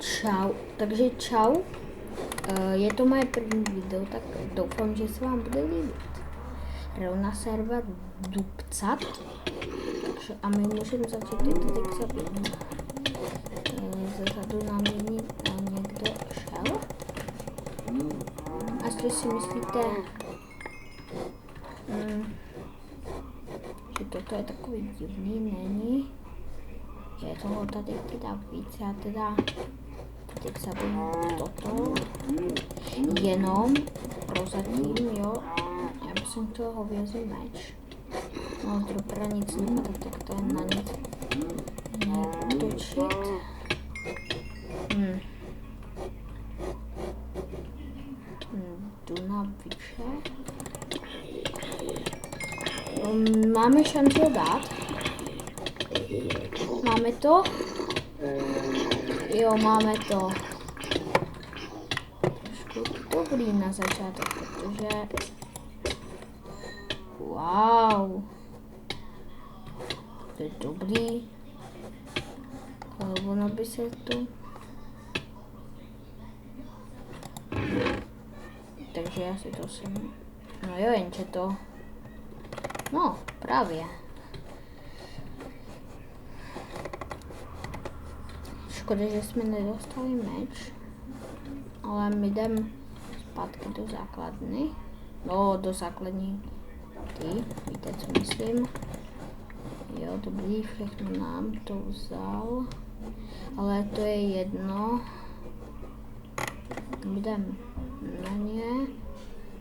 Čau, takže čau, je to moje první video, tak doufám, že se vám bude líbit. Hraju na server Dubcat, takže a my můžeme začít, je to teď zabít. Zezadu nám někdo šel. A jestli si myslíte, že toto je takový divný, není. Je toho tady teda víc, já teda teď zabiju toto, jenom prozatím, jo, já bych chtěl hovězí meč, no dobrá, nic nepadá, tak to je na nic neútočit. Jdu na výše. Máme šanci ho dát. Máme to? Jo, máme to. Trošku dobrý na začátek, protože... Wow. To je dobrý. Ale ono by se tu... Takže já si to sem... No jo, jenže to... No, právě. Škoda, že jsme nedostali meč, ale my jdeme zpátky do základny, no do základní víte co myslím, jo dobrý, všechno nám to vzal, ale to je jedno, jdeme na ně,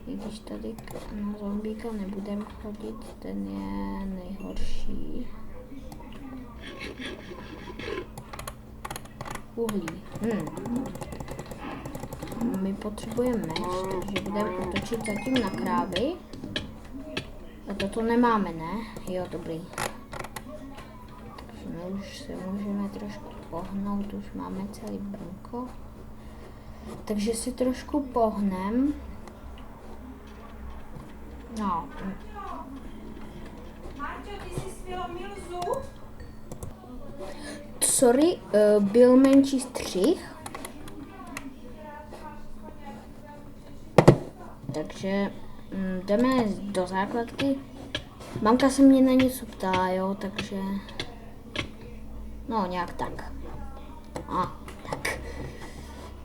i když tady na zombíka nebudeme chodit, ten je nejhorší. Uhlí. My potřebujeme meč, takže budeme otočit zatím na krávy. A toto nemáme, ne? Jo, dobrý. Takže my už se můžeme trošku pohnout, už máme celý brnko. Takže si trošku pohnem. No. Marťo, ty jsi vylomil zub? Sorry, byl menší střih. Takže jdeme do základky. Mamka se mě na něco ptá, jo, takže... No, nějak tak. Tak.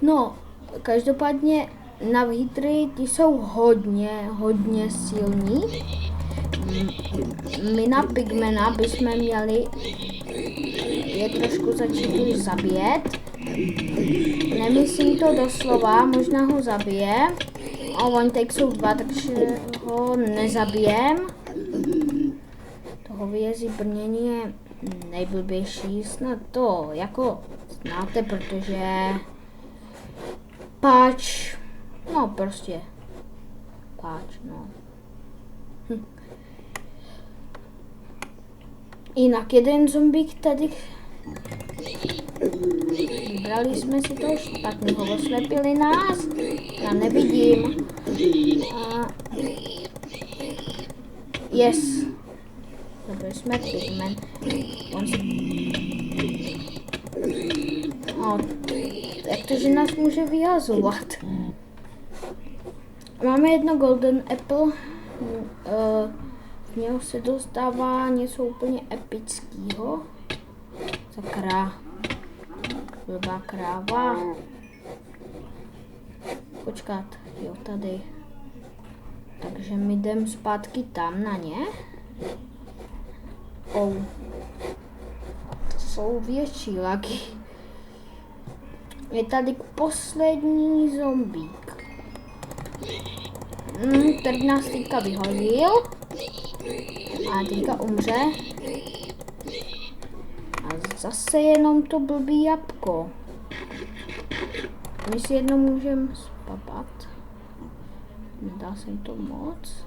No, každopádně na vítry ty jsou hodně silní. My na pigmena bychom měli je trošku začít zabíjet. Nemyslím to doslova, možná ho zabijem. A oni teď jsou dva, takže ho nezabijem. To hovězí brnění je nejblbější, snad to jako znáte, protože páč, no prostě páč, no. Jinak jeden zombík tady, vybrali jsme si to špatného, oslepili nás, já nevidím. Yes, dobře, jsme pigmen. Jak to, že nás může vyhazovat? Máme jedno golden apple. V něho se dostává něco úplně epického. Sakra. Blbá kráva. Počkat, jo, tady. Takže my jdeme zpátky tam na ně. To jsou větší lagy. Je tady poslední zombík. Který nás teďka vyhodil. A teďka umře. A zase jenom to blbý jabko. My si jednou můžeme spapat. Nedá se to moc.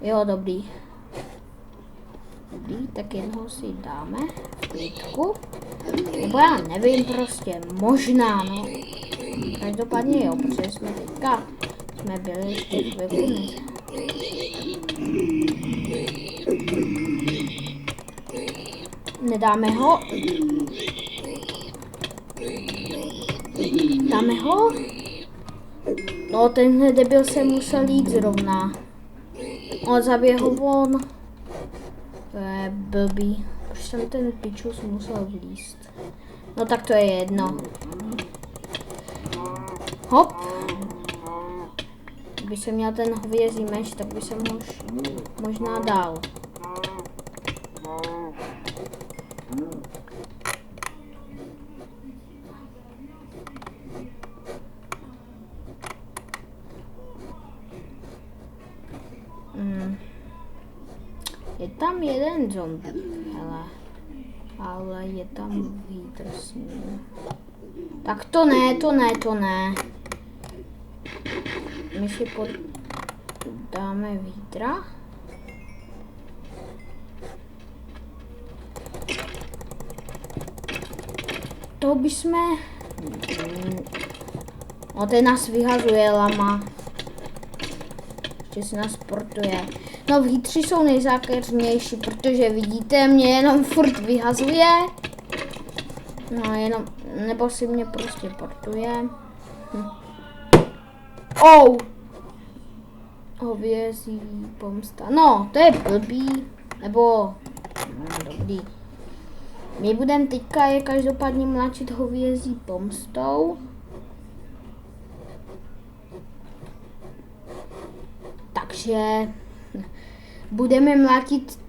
Jo, dobrý. Dobrý, tak jednoho si dáme v klidku. Nebo já nevím, prostě možná, no. Každopádně jo, protože jsme teďka byli v těch chvilku. Nedáme ho. Dáme ho? No, tenhle debil se musel jít zrovna. On zabije ho von. To je blbý. Proč tam ten pičus musel vlízt? No tak to je jedno. Hop. Kdyby jsem měl ten hovězí meč, tak by jsem ho možná dal. Je tam jeden zombie, hele. Ale je tam vítr s ním. Tak to ne. My si dáme vítra. To bychom... No ten nás vyhazuje, lama. Ještě si nás portuje. No vítři jsou nejzákeřnější, protože vidíte, mě jenom furt vyhazuje. No jenom, nebo si mě prostě portuje. Oh! Hovězí pomsta. No, to je blbý. Nebo, dobrý. My budeme teďka je každopádně mláčit hovězí pomstou. Takže budeme mlátit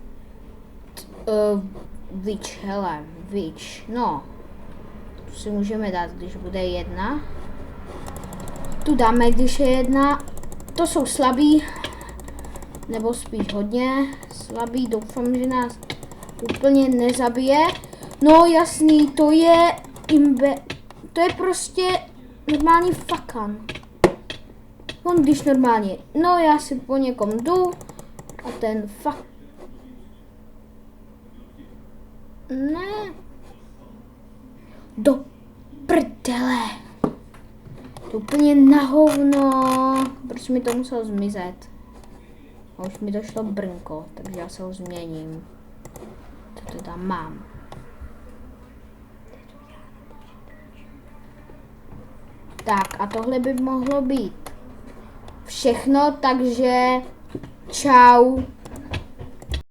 witch, hele, witch, no. Tu si můžeme dát, když bude jedna. Tu dáme, když je jedna. To jsou slabí, nebo spíš hodně slabí, doufám, že nás úplně nezabije. No jasný, to je to je prostě normální fakan. On když normálně, no já si po někom jdu a ten fakt. Ne. Do prdele. To úplně na hovno. Proč mi to muselo zmizet? A už mi došlo brnko, takže já se ho změním. Co to tam mám? Tak a tohle by mohlo být všechno, takže čau.